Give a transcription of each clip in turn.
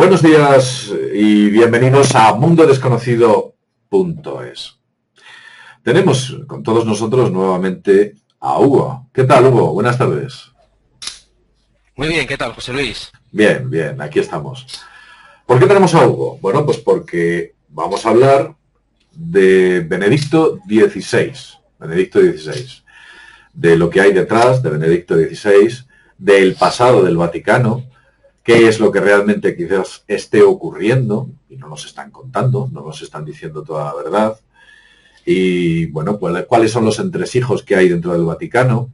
Buenos días y bienvenidos a mundodesconocido.es. Tenemos con todos nosotros nuevamente a Hugo. ¿Qué tal, Hugo? Buenas tardes. Muy bien, ¿qué tal, José Luis? Bien, bien, aquí estamos. ¿Por qué tenemos a Hugo? Bueno, pues porque vamos a hablar de Benedicto XVI. Benedicto XVI. De lo que hay detrás de Benedicto XVI, del pasado del Vaticano, qué es lo que realmente quizás esté ocurriendo, y no nos están contando, no nos están diciendo toda la verdad, y bueno, pues cuáles son los entresijos que hay dentro del Vaticano,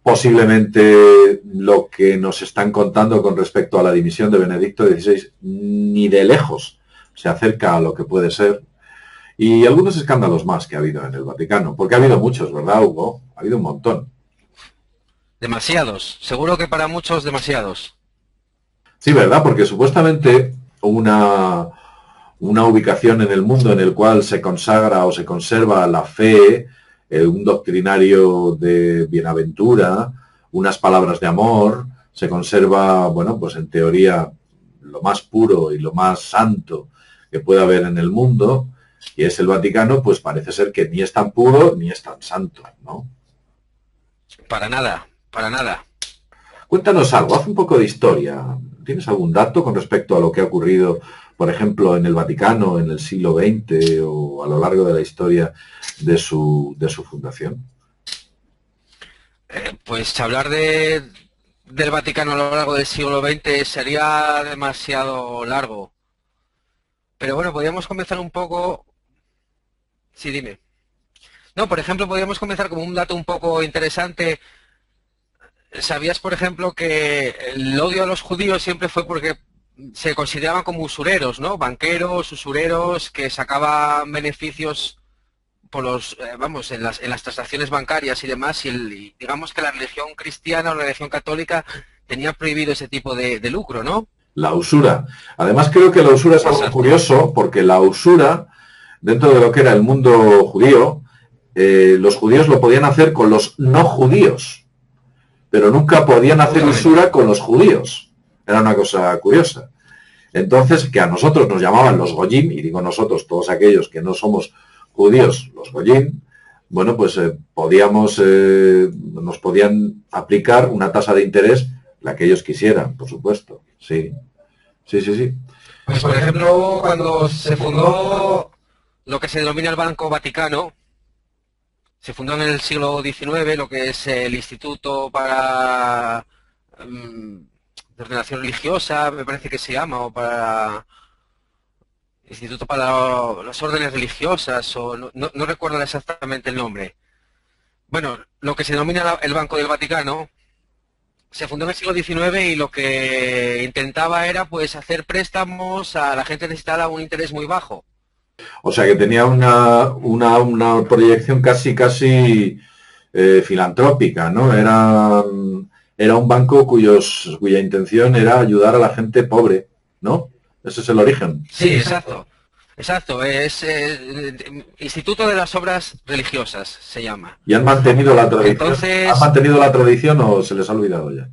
posiblemente lo que nos están contando con respecto a la dimisión de Benedicto XVI ni de lejos se acerca a lo que puede ser, y algunos escándalos más que ha habido en el Vaticano, porque ha habido muchos, ¿verdad, Hugo? Ha habido un montón. Demasiados, seguro que para muchos demasiados. Sí, ¿verdad? Porque supuestamente una ubicación en el mundo en el cual se consagra o se conserva la fe, un doctrinario de bienaventura, unas palabras de amor, se conserva, bueno, pues en teoría lo más puro y lo más santo que puede haber en el mundo, y es el Vaticano, pues parece ser que ni es tan puro ni es tan santo, ¿no? Para nada, para nada. Cuéntanos algo, haz un poco de historia. ¿Tienes algún dato con respecto a lo que ha ocurrido, por ejemplo, en el Vaticano en el siglo XX o a lo largo de la historia de su fundación? Pues hablar del Vaticano a lo largo del siglo XX sería demasiado largo. Pero bueno, podríamos comenzar un poco... Sí, dime. No, por ejemplo, podríamos comenzar como un dato un poco interesante. ¿Sabías, por ejemplo, que el odio a los judíos siempre fue porque se consideraban como usureros, ¿no? Banqueros, usureros, que sacaban beneficios por los, vamos, en las transacciones bancarias y demás, y digamos que la religión cristiana o la religión católica tenía prohibido ese tipo de lucro, ¿no? La usura. Además, creo que la usura es algo Exacto. curioso porque la usura, dentro de lo que era el mundo judío, los judíos lo podían hacer con los no judíos, pero nunca podían hacer Justamente. usura con los judíos. Era una cosa curiosa. Entonces, que a nosotros nos llamaban los goyim, y digo nosotros, todos aquellos que no somos judíos, los goyim, bueno, pues nos podían aplicar una tasa de interés, la que ellos quisieran, por supuesto. Sí, sí, sí, sí. Pues por ejemplo, cuando se fundó lo que se denomina el Banco Vaticano, se fundó en el siglo XIX, lo que es el Instituto para de Ordenación Religiosa, me parece que se llama, o para Instituto para las Órdenes Religiosas, o no recuerdo exactamente el nombre. Bueno, lo que se denomina el Banco del Vaticano se fundó en el siglo XIX y lo que intentaba era pues hacer préstamos a la gente necesitada a un interés muy bajo. O sea que tenía una proyección casi filantrópica, ¿no? Era un banco cuya intención era ayudar a la gente pobre, ¿no? Ese es el origen. Sí, exacto. Exacto, es Instituto de las Obras Religiosas, se llama. ¿Y han mantenido la tradición? ¿Han Entonces, mantenido la tradición o se les ha olvidado ya?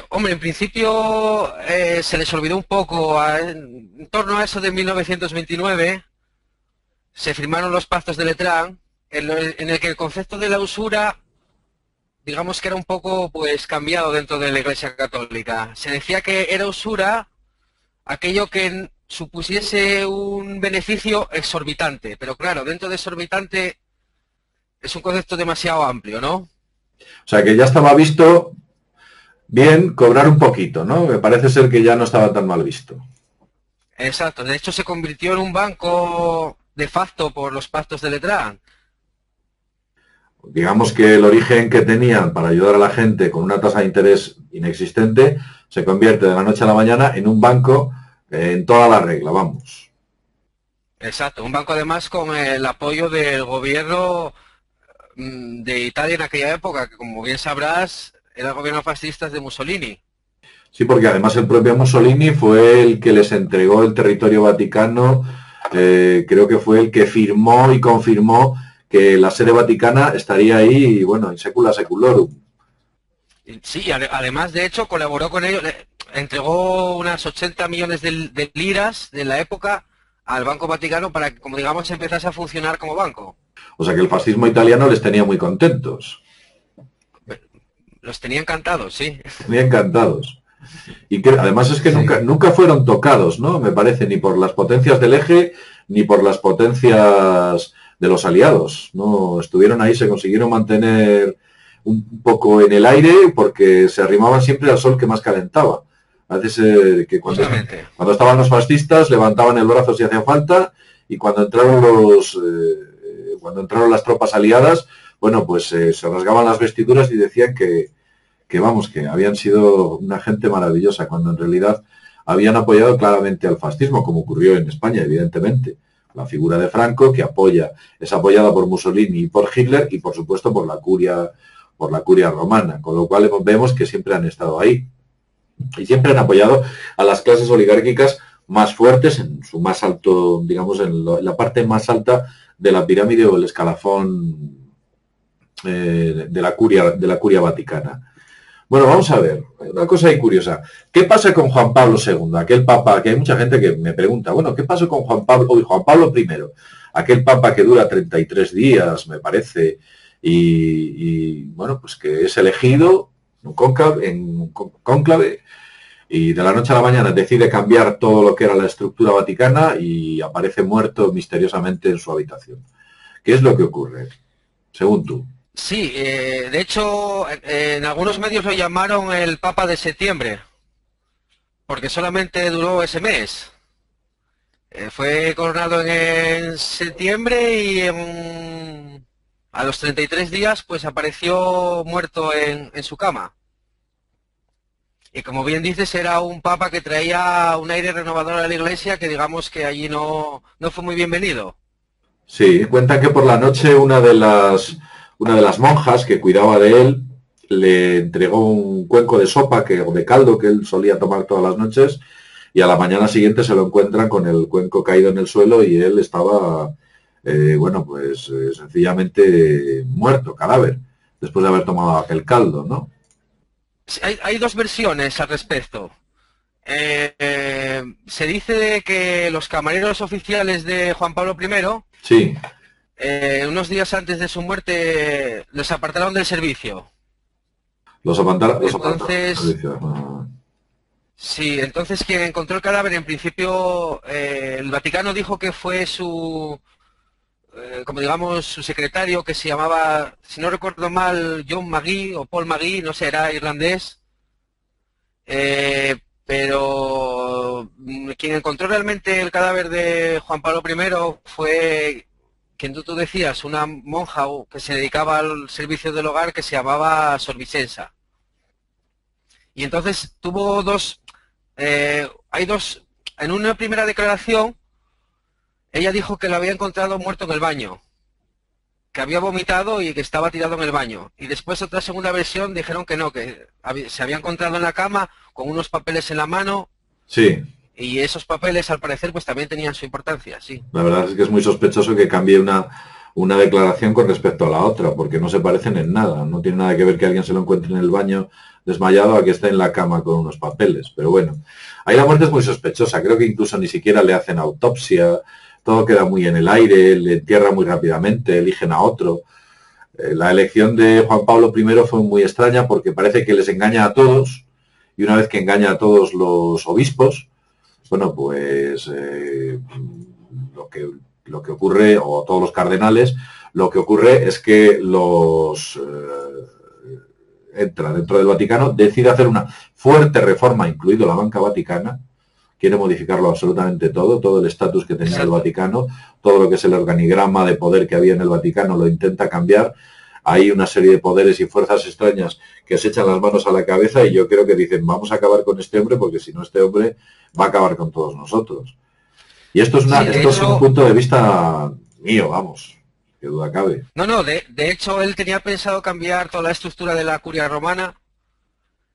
hombre, en principio se les olvidó un poco, en torno a eso de 1929, se firmaron los pactos de Letrán, en el que el concepto de la usura, digamos que era un poco pues cambiado dentro de la Iglesia Católica. Se decía que era usura aquello que supusiese un beneficio exorbitante, pero claro, dentro de exorbitante es un concepto demasiado amplio, ¿no? O sea que ya estaba visto bien cobrar un poquito, ¿no? Me parece ser que ya no estaba tan mal visto. Exacto, de hecho se convirtió en un banco de facto por los pactos de Letrán. Digamos que el origen que tenían para ayudar a la gente con una tasa de interés inexistente se convierte de la noche a la mañana en un banco en toda la regla, vamos. Exacto, un banco además con el apoyo del gobierno de Italia en aquella época, que como bien sabrás, era el gobierno fascista de Mussolini. Sí, porque además el propio Mussolini fue el que les entregó el territorio vaticano, creo que fue el que firmó y confirmó que la sede vaticana estaría ahí, bueno, in secula seculorum. Sí, además de hecho colaboró con ellos. entregó unas 80 millones de liras de la época al Banco Vaticano para que, como digamos, empezase a funcionar como banco. O sea que el fascismo italiano les tenía muy contentos. Los tenía encantados, sí. Tenía encantados. Y que además es que Sí. nunca fueron tocados, ¿no? Me parece, ni por las potencias del eje, ni por las potencias de los aliados. No estuvieron ahí, se consiguieron mantener un poco en el aire porque se arrimaban siempre al sol que más calentaba. A veces que Justamente. cuando estaban los fascistas levantaban el brazo si hacía falta, y cuando entraron las tropas aliadas, bueno, pues se rasgaban las vestiduras y decían que vamos, que habían sido una gente maravillosa, cuando en realidad habían apoyado claramente al fascismo, como ocurrió en España, evidentemente. La figura de Franco, que es apoyada por Mussolini y por Hitler, y por supuesto por la curia romana, con lo cual vemos que siempre han estado ahí. Y siempre han apoyado a las clases oligárquicas más fuertes en su más alto, digamos, en la parte más alta de la pirámide o el escalafón de la curia vaticana. Bueno, vamos a ver, una cosa ahí curiosa. ¿Qué pasa con Juan Pablo II? Aquel papa, que hay mucha gente que me pregunta, bueno, ¿qué pasó con Juan Pablo I? Aquel papa que dura 33 días, me parece, y bueno, pues que es elegido en un cónclave, y de la noche a la mañana decide cambiar todo lo que era la estructura vaticana y aparece muerto misteriosamente en su habitación. ¿Qué es lo que ocurre, según tú? Sí, de hecho, en algunos medios lo llamaron el Papa de septiembre, porque solamente duró ese mes. Fue coronado en septiembre y a los 33 días pues apareció muerto en su cama. Y como bien dices, era un papa que traía un aire renovador a la iglesia que digamos que allí no fue muy bienvenido. Sí, cuentan que por la noche una de las monjas que cuidaba de él le entregó un cuenco de sopa o de caldo que él solía tomar todas las noches, y a la mañana siguiente se lo encuentran con el cuenco caído en el suelo y él estaba, bueno, pues sencillamente muerto, cadáver, después de haber tomado aquel caldo, ¿no? Sí, hay dos versiones al respecto. Se dice que los camareros oficiales de Juan Pablo I, Sí, unos días antes de su muerte, los apartaron del servicio. los apartaron. Entonces, sí, entonces quien encontró el cadáver, en principio, el Vaticano dijo que fue como digamos, su secretario, que se llamaba, si no recuerdo mal, John Magee o Paul Magee, no sé, era irlandés. Pero quien encontró realmente el cadáver de Juan Pablo I fue, quien tú decías, una monja que se dedicaba al servicio del hogar, que se llamaba Sor Vicenza. Y entonces tuvo hay dos, en una primera declaración, ella dijo que lo había encontrado muerto en el baño, que había vomitado y que estaba tirado en el baño. Y después otra segunda versión dijeron que no, que se había encontrado en la cama con unos papeles en la mano. sí. Y esos papeles, al parecer, pues también tenían su importancia, sí. La verdad es que es muy sospechoso que cambie una declaración con respecto a la otra, porque no se parecen en nada. No tiene nada que ver que alguien se lo encuentre en el baño desmayado a que esté en la cama con unos papeles. Pero bueno, ahí la muerte es muy sospechosa. Creo que incluso ni siquiera le hacen autopsia. Todo queda muy en el aire, le entierran muy rápidamente, eligen a otro. La elección de Juan Pablo I fue muy extraña porque parece que les engaña a todos, y una vez que engaña a todos los obispos, bueno, pues lo que ocurre, o todos los cardenales, lo que ocurre es que entra dentro del Vaticano, decide hacer una fuerte reforma, incluido la banca vaticana, quiere modificarlo absolutamente todo el estatus que tenía el Vaticano, todo lo que es el organigrama de poder que había en el Vaticano lo intenta cambiar. Hay una serie de poderes y fuerzas extrañas que se echan las manos a la cabeza, y yo creo que dicen, vamos a acabar con este hombre, porque si no, este hombre va a acabar con todos nosotros. Y esto es un punto de vista mío, vamos, que duda cabe. No, de hecho él tenía pensado cambiar toda la estructura de la curia romana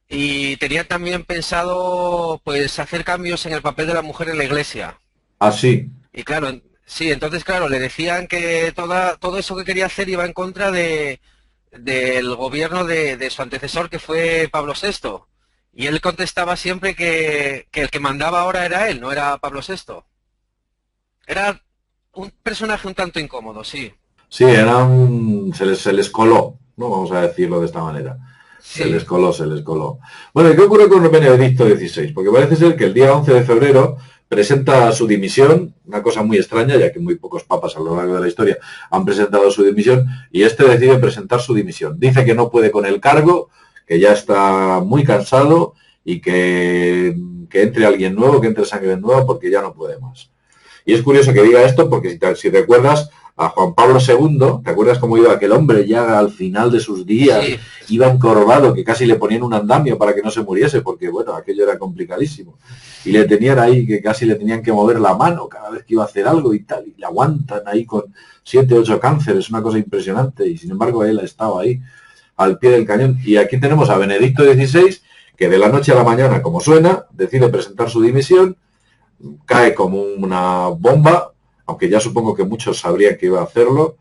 y tenía también pensado pues hacer cambios en el papel de la mujer en la iglesia. Ah, sí. Y claro, sí, entonces claro, le decían que todo eso que quería hacer iba en contra del gobierno de su antecesor, que fue Pablo VI. Y él contestaba siempre que el que mandaba ahora era él, no era Pablo VI. Era un personaje un tanto incómodo, sí. Sí, se les coló, ¿no? Vamos a decirlo de esta manera. Se les Sí, coló, se les coló. Bueno, ¿y qué ocurre con Benedicto XVI? Porque parece ser que el día 11 de febrero presenta su dimisión, una cosa muy extraña, ya que muy pocos papas a lo largo de la historia han presentado su dimisión, y este decide presentar su dimisión. Dice que no puede con el cargo, que ya está muy cansado y que entre alguien nuevo, que entre sangre nueva, porque ya no puede más. Y es curioso que diga esto porque si recuerdas a Juan Pablo II, ¿te acuerdas cómo iba aquel hombre ya al final de sus días? sí. Iba encorvado, que casi le ponían un andamio para que no se muriese, porque bueno, aquello era complicadísimo. Y le tenían ahí que casi le tenían que mover la mano cada vez que iba a hacer algo y tal. Y le aguantan ahí con 7, 8 cánceres, una cosa impresionante. Y sin embargo él ha estado ahí al pie del cañón. Y aquí tenemos a Benedicto XVI, que de la noche a la mañana, como suena, decide presentar su dimisión, cae como una bomba, aunque ya supongo que muchos sabrían que iba a hacerlo.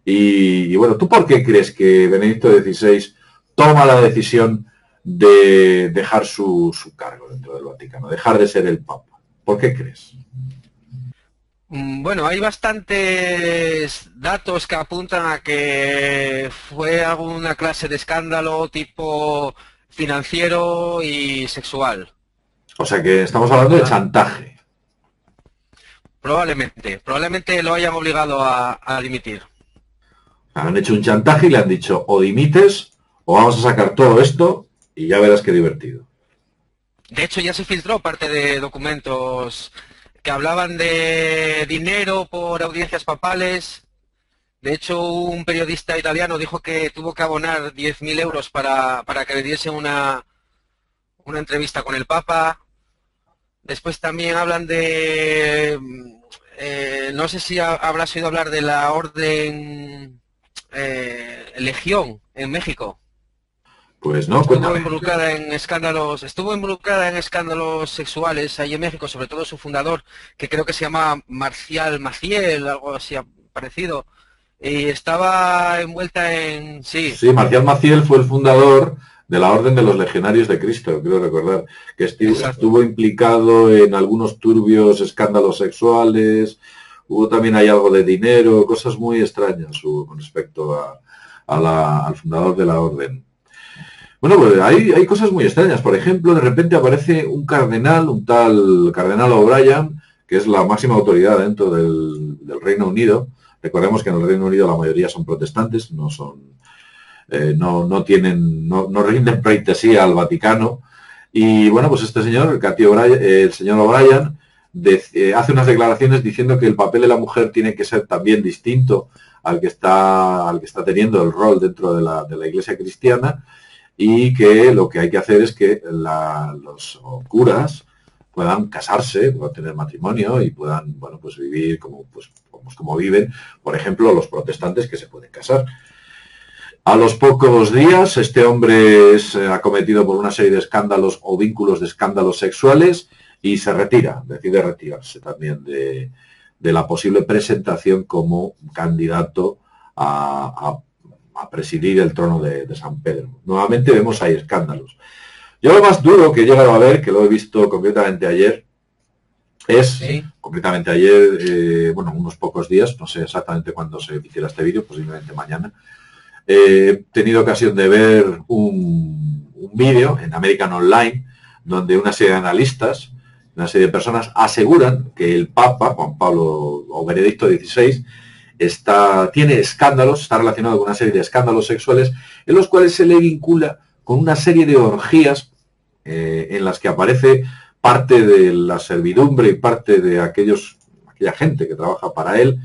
Y bueno, ¿tú por qué crees que Benedicto XVI toma la decisión de dejar su cargo dentro del Vaticano, dejar de ser el Papa? ¿Por qué crees? Bueno, hay bastantes datos que apuntan a que fue alguna clase de escándalo tipo financiero y sexual. O sea que estamos hablando de Ah, chantaje. probablemente lo hayan obligado a dimitir. Han hecho un chantaje y le han dicho o dimites o vamos a sacar todo esto y ya verás qué divertido. De hecho, ya se filtró parte de documentos que hablaban de dinero por audiencias papales. De hecho, un periodista italiano dijo que tuvo que abonar 10.000 euros para que le diesen una entrevista con el Papa. Después también hablan de, no sé si habrás oído hablar de la orden Legión en México. Pues no, cuéntame. Estuvo involucrada en escándalos sexuales ahí en México, sobre todo su fundador, que creo que se llama Marcial Maciel, algo así parecido. Y estaba envuelta en, sí, Sí, Marcial Maciel fue el fundador de la Orden de los Legionarios de Cristo, creo recordar, que exacto. estuvo implicado en algunos turbios escándalos sexuales, hubo también hay algo de dinero, cosas muy extrañas con respecto al fundador de la Orden. Bueno, pues hay cosas muy extrañas. Por ejemplo, de repente aparece un cardenal, un tal cardenal O'Brien, que es la máxima autoridad dentro del Reino Unido. Recordemos que en el Reino Unido la mayoría son protestantes, no tienen, no rinden pleitesía al Vaticano. Y bueno, pues este señor, el señor O'Brien, hace unas declaraciones diciendo que el papel de la mujer tiene que ser también distinto al que está teniendo el rol dentro de la Iglesia cristiana, y que lo que hay que hacer es que los curas puedan casarse, puedan tener matrimonio y puedan, bueno, pues vivir como viven, por ejemplo, los protestantes que se pueden casar. A los pocos días, este hombre es acometido por una serie de escándalos o vínculos de escándalos sexuales y se retira, decide retirarse también de la posible presentación como candidato a presidir el trono de San Pedro. Nuevamente vemos ahí escándalos. Yo lo más duro que he llegado a ver, que lo he visto concretamente ayer, Sí. concretamente ayer, bueno, unos pocos días, no sé exactamente cuándo se hiciera este vídeo, posiblemente mañana, he tenido ocasión de ver un vídeo en American Online, donde una serie de analistas, una serie de personas aseguran que el Papa, Juan Pablo o Benedicto XVI, tiene escándalos, está relacionado con una serie de escándalos sexuales en los cuales se le vincula con una serie de orgías en las que aparece parte de la servidumbre y parte de aquella gente que trabaja para él,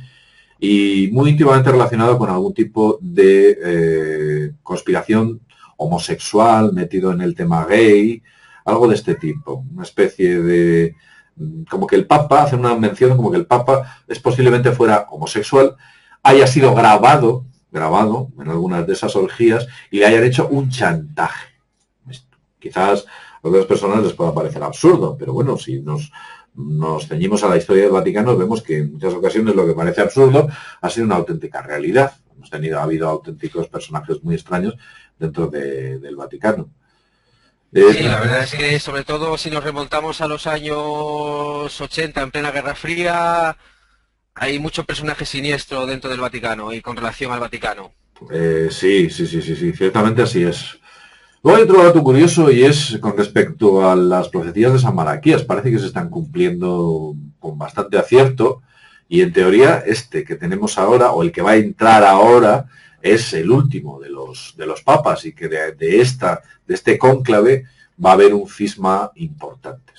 y muy íntimamente relacionado con algún tipo de conspiración homosexual, metido en el tema gay, algo de este tipo, una especie de como que el Papa, hace una mención como que el Papa posiblemente fuera homosexual, haya sido grabado en algunas de esas orgías y le hayan hecho un chantaje. Quizás a otras personas les pueda parecer absurdo, pero bueno, si nos ceñimos a la historia del Vaticano, vemos que en muchas ocasiones lo que parece absurdo ha sido una auténtica realidad. Ha habido auténticos personajes muy extraños dentro del Vaticano. Sí, la verdad es que sobre todo si nos remontamos a los años 80 en plena Guerra Fría, hay mucho personaje siniestro dentro del Vaticano y con relación al Vaticano. Sí, sí, sí, sí, sí, ciertamente así es. Luego hay otro dato curioso y es con respecto a las profecías de San Malaquías. Parece que se están cumpliendo con bastante acierto y en teoría este que tenemos ahora o el que va a entrar ahora es el último de los papas y que de este cónclave va a haber un cisma importante.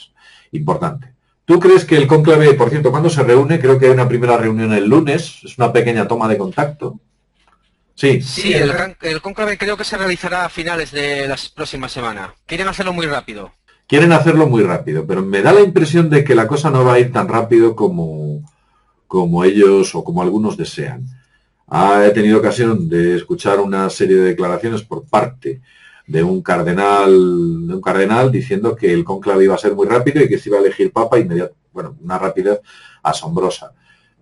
¿Tú crees que el cónclave, por cierto, cuándo se reúne? Creo que hay una primera reunión el lunes, es una pequeña toma de contacto. Sí, Sí, el cónclave creo que se realizará a finales de la próxima semana. Quieren hacerlo muy rápido. quieren hacerlo muy rápido, pero me da la impresión de que la cosa no va a ir tan rápido como ellos o como algunos desean. He tenido ocasión de escuchar una serie de declaraciones por parte de un cardenal diciendo que el cónclave iba a ser muy rápido y que se iba a elegir papa inmediato. Bueno, una rapidez asombrosa.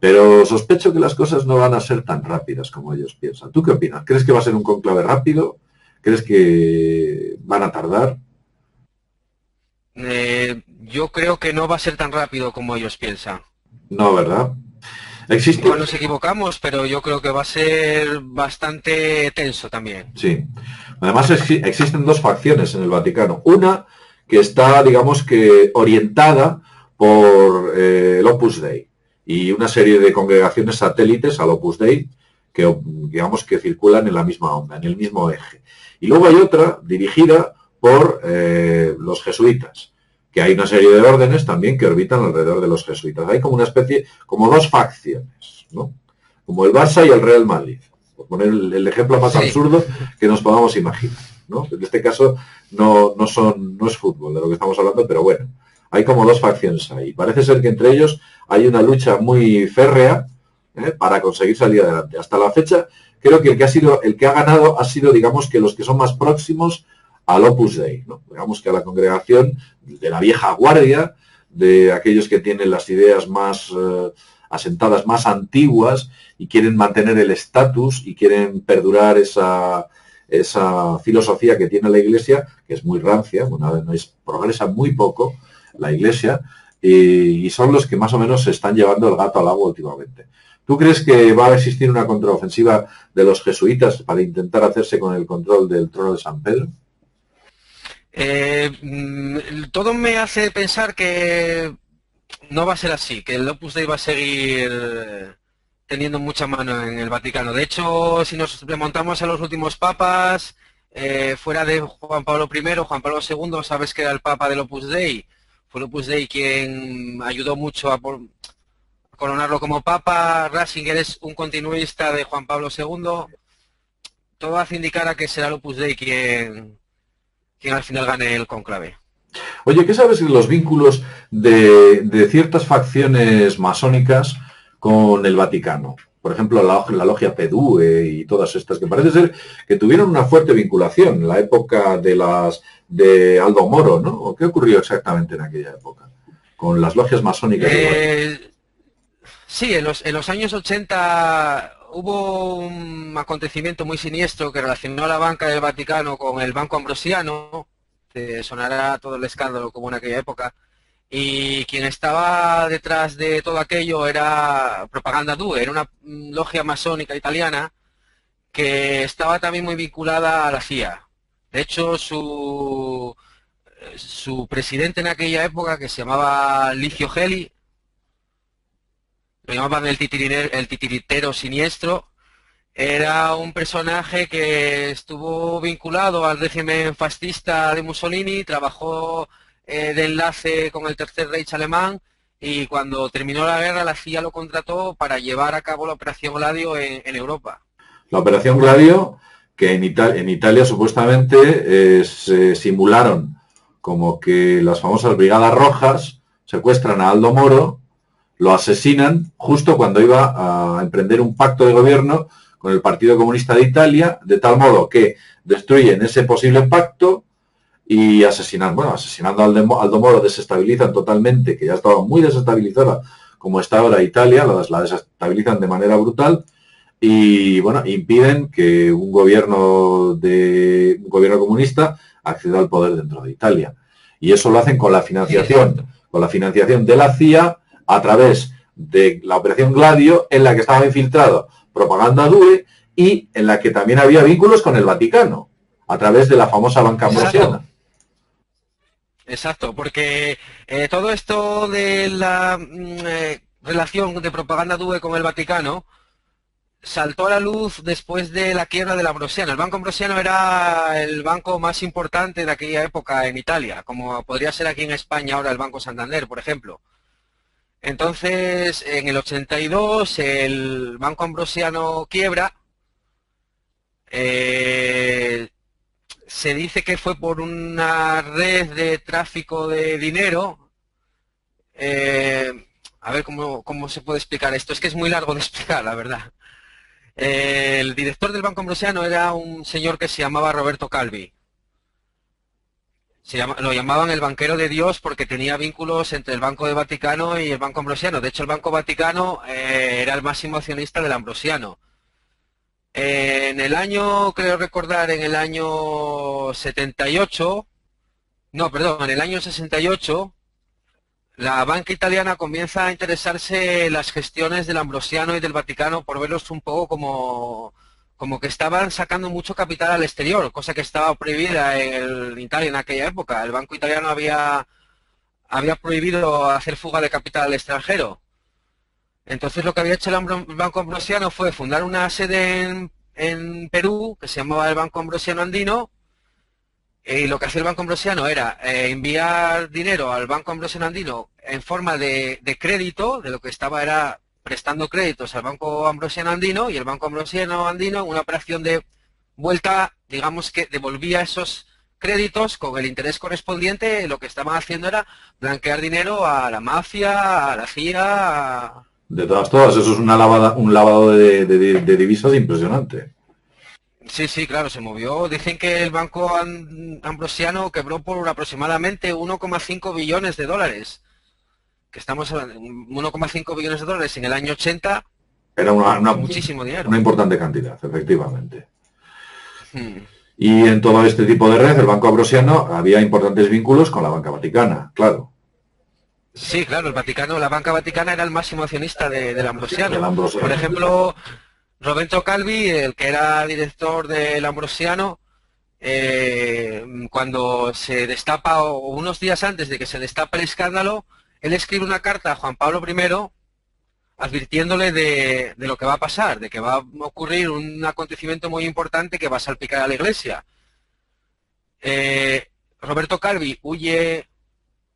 Pero sospecho que las cosas no van a ser tan rápidas como ellos piensan. ¿Tú qué opinas? ¿Crees que va a ser un cónclave rápido? ¿Crees que van a tardar? Yo creo que no va a ser tan rápido como ellos piensan. No, ¿verdad? Existe. Igual nos equivocamos, pero yo creo que va a ser bastante tenso también. Sí. Además existen dos facciones en el Vaticano. Una que está, digamos que, orientada por el Opus Dei y una serie de congregaciones satélites al Opus Dei que, digamos, que circulan en la misma onda, en el mismo eje. Y luego hay otra dirigida por los jesuitas, que hay una serie de órdenes también que orbitan alrededor de los jesuitas. Hay como una especie, como dos facciones, ¿no? Como el Barça y el Real Madrid. Por poner el ejemplo más absurdo que nos podamos imaginar, ¿no? En este caso no es fútbol de lo que estamos hablando, pero bueno, hay como dos facciones ahí. Parece ser que entre ellos hay una lucha muy férrea para conseguir salir adelante. Hasta la fecha, creo que el que ha ganado ha sido, digamos, que los que son más próximos al Opus Dei, ¿no? Digamos que a la congregación de la vieja guardia, de aquellos que tienen las ideas más asentadas, más antiguas y quieren mantener el estatus y quieren perdurar esa filosofía que tiene la Iglesia, que es muy rancia, bueno, progresa muy poco la Iglesia, y son los que más o menos se están llevando el gato al agua últimamente. ¿Tú crees que va a existir una contraofensiva de los jesuitas para intentar hacerse con el control del trono de San Pedro? Todo me hace pensar que no va a ser así, que el Opus Dei va a seguir teniendo mucha mano en el Vaticano. De hecho, si nos remontamos a los últimos papas, fuera de Juan Pablo I, Juan Pablo II, sabes que era el papa del Opus Dei. Fue el Opus Dei quien ayudó mucho a coronarlo como papa. Ratzinger es un continuista de Juan Pablo II. Todo hace indicar a que será el Opus Dei quien al final gane el cónclave. Oye, ¿qué sabes de los vínculos de ciertas facciones masónicas con el Vaticano? Por ejemplo, la logia Pedue y todas estas, que parece ser que tuvieron una fuerte vinculación en la época de Aldo Moro, ¿no? ¿Qué ocurrió exactamente en aquella época con las logias masónicas del Vaticano? Sí, en los años 80 hubo un acontecimiento muy siniestro que relacionó a la banca del Vaticano con el Banco Ambrosiano. Te sonará todo el escándalo como en aquella época. Y quien estaba detrás de todo aquello era Propaganda Due, era una logia masónica italiana que estaba también muy vinculada a la CIA. De hecho, su presidente en aquella época, que se llamaba Licio Gelli, lo llamaban el titiritero siniestro, era un personaje que estuvo vinculado al régimen fascista de Mussolini, trabajó de enlace con el Tercer Reich alemán y cuando terminó la guerra la CIA lo contrató para llevar a cabo la Operación Gladio en Europa. La Operación Gladio, que en Italia supuestamente se simularon como que las famosas Brigadas Rojas secuestran a Aldo Moro, lo asesinan justo cuando iba a emprender un pacto de gobierno con el Partido Comunista de Italia, de tal modo que destruyen ese posible pacto y asesinando a Aldo Moro desestabilizan totalmente, que ya estaba muy desestabilizada como está ahora Italia, la desestabilizan de manera brutal y bueno, impiden que un gobierno comunista acceda al poder dentro de Italia. Y eso lo hacen con la financiación de la CIA a través de la Operación Gladio, en la que estaba infiltrado Propaganda Due y en la que también había vínculos con el Vaticano, a través de la famosa banca ambrosiana. Exacto, porque todo esto de la relación de Propaganda Due con el Vaticano saltó a la luz después de la quiebra del Ambrosiano. El Banco Ambrosiano era el banco más importante de aquella época en Italia, como podría ser aquí en España ahora el Banco Santander, por ejemplo. Entonces, en el 82, el Banco Ambrosiano quiebra. Se dice que fue por una red de tráfico de dinero. A ver cómo se puede explicar esto. Es que es muy largo de explicar, la verdad. El director del Banco Ambrosiano era un señor que se llamaba Roberto Calvi. Lo llamaban el banquero de Dios porque tenía vínculos entre el Banco del Vaticano y el Banco Ambrosiano. De hecho, el Banco Vaticano era el máximo accionista del Ambrosiano. En el año, creo recordar, en el año 78, no, perdón, en el año 68, la banca italiana comienza a interesarse en las gestiones del Ambrosiano y del Vaticano por verlos un poco como que estaban sacando mucho capital al exterior, cosa que estaba prohibida en Italia en aquella época. El banco italiano había prohibido hacer fuga de capital al extranjero. Entonces lo que había hecho el Banco Ambrosiano fue fundar una sede en Perú, que se llamaba el Banco Ambrosiano Andino, y lo que hacía el Banco Ambrosiano era enviar dinero al Banco Ambrosiano Andino en forma de crédito, de lo que estaba era prestando créditos al Banco Ambrosiano Andino, y el Banco Ambrosiano Andino, en una operación de vuelta, digamos que devolvía esos créditos con el interés correspondiente. Lo que estaban haciendo era blanquear dinero a la mafia, a la CIA. De todas, eso es un lavado de divisas impresionante. Sí, claro, se movió. Dicen que el Banco Ambrosiano quebró por aproximadamente 1,5 billones de dólares. Que estamos hablando, 1,5 billones de dólares en el año 80. Era muchísimo dinero. Una importante cantidad, efectivamente. Y en todo este tipo de red, el Banco Ambrosiano había importantes vínculos con la banca vaticana, claro. Sí, claro, el Vaticano, la banca vaticana era el máximo accionista del Ambrosiano. Por ejemplo, Roberto Calvi, el que era director del Ambrosiano, cuando se destapa, o unos días antes de que se destapa el escándalo, él escribe una carta a Juan Pablo I advirtiéndole de lo que va a pasar, de que va a ocurrir un acontecimiento muy importante que va a salpicar a la Iglesia. Roberto Calvi huye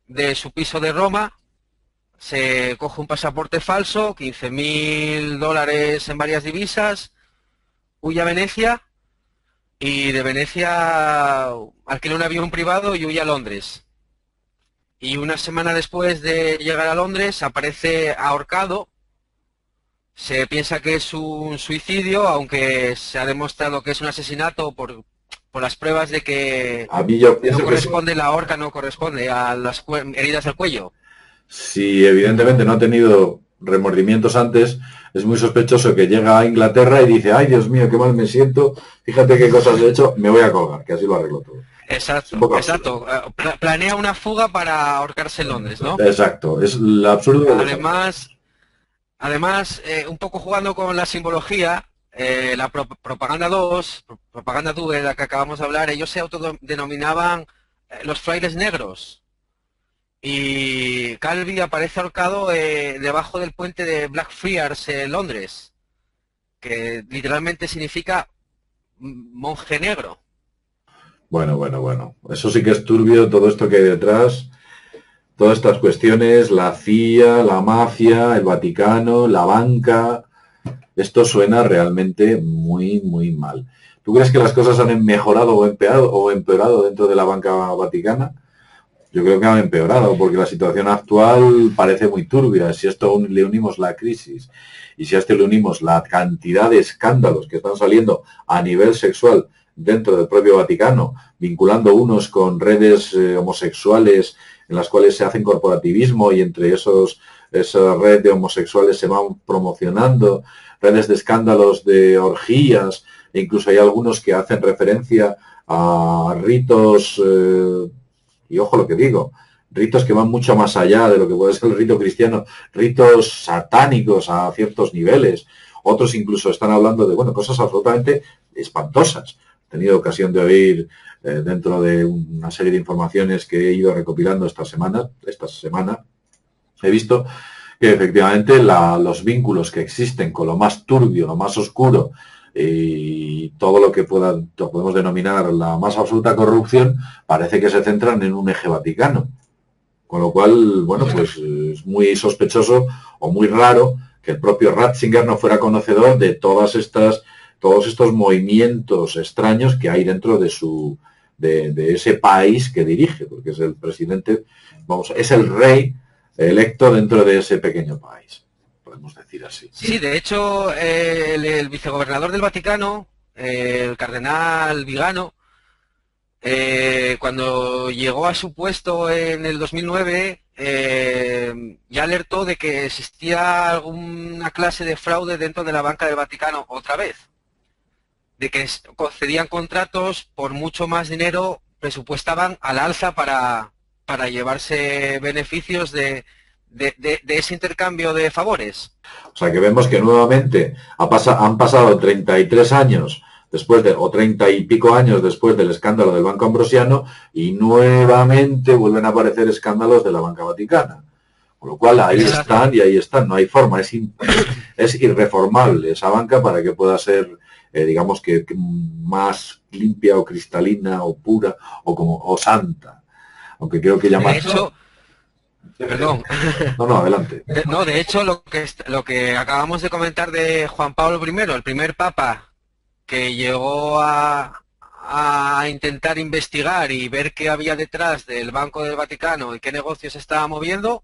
de su piso de Roma, se coge un pasaporte falso, 15.000 dólares en varias divisas, huye a Venecia y de Venecia alquila un avión privado y huye a Londres. Y una semana después de llegar a Londres aparece ahorcado. Se piensa que es un suicidio, aunque se ha demostrado que es un asesinato por las pruebas de que no corresponde, la horca no corresponde a las heridas del cuello. Si evidentemente no ha tenido remordimientos antes, es muy sospechoso que llega a Inglaterra y dice, ay Dios mío, qué mal me siento, fíjate qué cosas he hecho, me voy a colgar, que así lo arreglo todo. Exacto. Planea una fuga para ahorcarse en Londres, ¿no? Exacto, es lo absurdo. Además, un poco jugando con la simbología, la Propaganda 2, Propaganda Due, de la que acabamos de hablar, ellos se autodenominaban los frailes negros. Y Calvi aparece ahorcado debajo del puente de Blackfriars en Londres, que literalmente significa monje negro. Bueno. Eso sí que es turbio, todo esto que hay detrás, todas estas cuestiones, la CIA, la mafia, el Vaticano, la banca. Esto suena realmente muy, muy mal. ¿Tú crees que las cosas han mejorado o empeorado dentro de la banca vaticana? Yo creo que han empeorado, porque la situación actual parece muy turbia. Si a esto le unimos la crisis y si a esto le unimos la cantidad de escándalos que están saliendo a nivel sexual dentro del propio Vaticano, vinculando unos con redes homosexuales en las cuales se hacen corporativismo y entre esa red de homosexuales se van promocionando, redes de escándalos de orgías, e incluso hay algunos que hacen referencia a ritos, y ojo lo que digo, ritos que van mucho más allá de lo que puede ser el rito cristiano, ritos satánicos a ciertos niveles. Otros incluso están hablando de, bueno, cosas absolutamente espantosas. He tenido ocasión de oír dentro de una serie de informaciones que he ido recopilando esta semana, he visto que efectivamente los vínculos que existen con lo más turbio, lo más oscuro y todo lo que podemos denominar la más absoluta corrupción, parece que se centran en un eje vaticano. Con lo cual, bueno, pues es muy sospechoso o muy raro que el propio Ratzinger no fuera conocedor de todos estos movimientos extraños que hay dentro de ese país que dirige, porque es el presidente, es el rey electo dentro de ese pequeño país, podemos decir así. Sí, de hecho, el vicegobernador del Vaticano, el cardenal Vigano, cuando llegó a su puesto en el 2009, ya alertó de que existía alguna clase de fraude dentro de la banca del Vaticano otra vez, de que concedían contratos por mucho más dinero, presupuestaban al alza para llevarse beneficios de ese intercambio de favores. O sea que vemos que nuevamente han pasado 33 años o 30 y pico años después del escándalo del Banco Ambrosiano y nuevamente vuelven a aparecer escándalos de la banca vaticana. Con lo cual ahí están, no hay forma, es irreformable esa banca para que pueda ser, digamos que más limpia o cristalina o pura o santa. Aunque creo que llamarlo... De hecho, perdón. No, adelante. No, de hecho, lo que acabamos de comentar de Juan Pablo I, el primer papa que llegó a intentar investigar y ver qué había detrás del Banco del Vaticano y qué negocios estaba moviendo,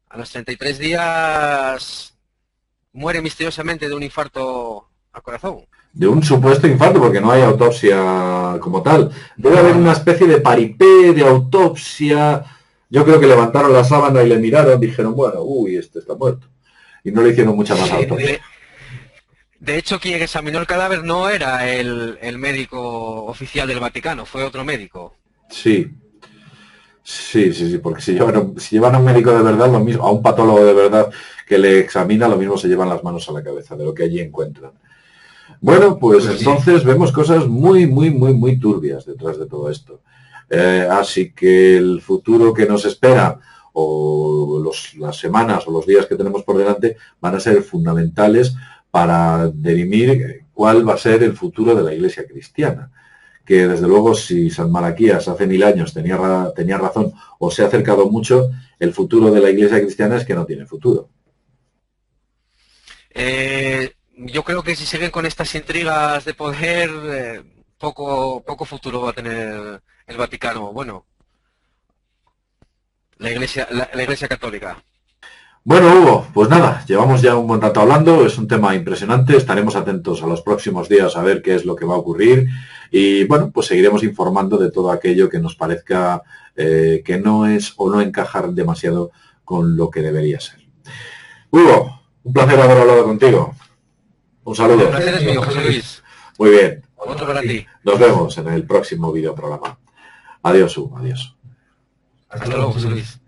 a los 33 días muere misteriosamente de un infarto al corazón. De un supuesto infarto, porque no hay autopsia como tal. Debe haber una especie de paripé de autopsia. Yo creo que levantaron la sábana y le miraron, dijeron, bueno, este está muerto. Y no le hicieron mucha más autopsia. De hecho, quien examinó el cadáver no era el médico oficial del Vaticano, fue otro médico. Sí, porque si llevan a un médico de verdad, lo mismo, a un patólogo de verdad que le examina, lo mismo se llevan las manos a la cabeza de lo que allí encuentran. Bueno, pues entonces vemos cosas muy, muy, muy, muy turbias detrás de todo esto. Así que el futuro que nos espera, o las semanas o los días que tenemos por delante, van a ser fundamentales para dirimir cuál va a ser el futuro de la Iglesia cristiana. Que desde luego, si San Malaquías hace 1000 años tenía razón o se ha acercado mucho, el futuro de la Iglesia cristiana es que no tiene futuro. Yo creo que si siguen con estas intrigas de poder, poco futuro va a tener el Vaticano. Bueno, la Iglesia Católica. Bueno, Hugo, pues nada, llevamos ya un buen rato hablando, es un tema impresionante, estaremos atentos a los próximos días a ver qué es lo que va a ocurrir y bueno, pues seguiremos informando de todo aquello que nos parezca que no es o no encajar demasiado con lo que debería ser. Hugo, un placer haber hablado contigo. Un saludo. El placer es mío, José Luis. Muy bien. Otro para ti. Nos vemos en el próximo videoprograma. Adiós, Hugo, adiós. Hasta luego, José Luis.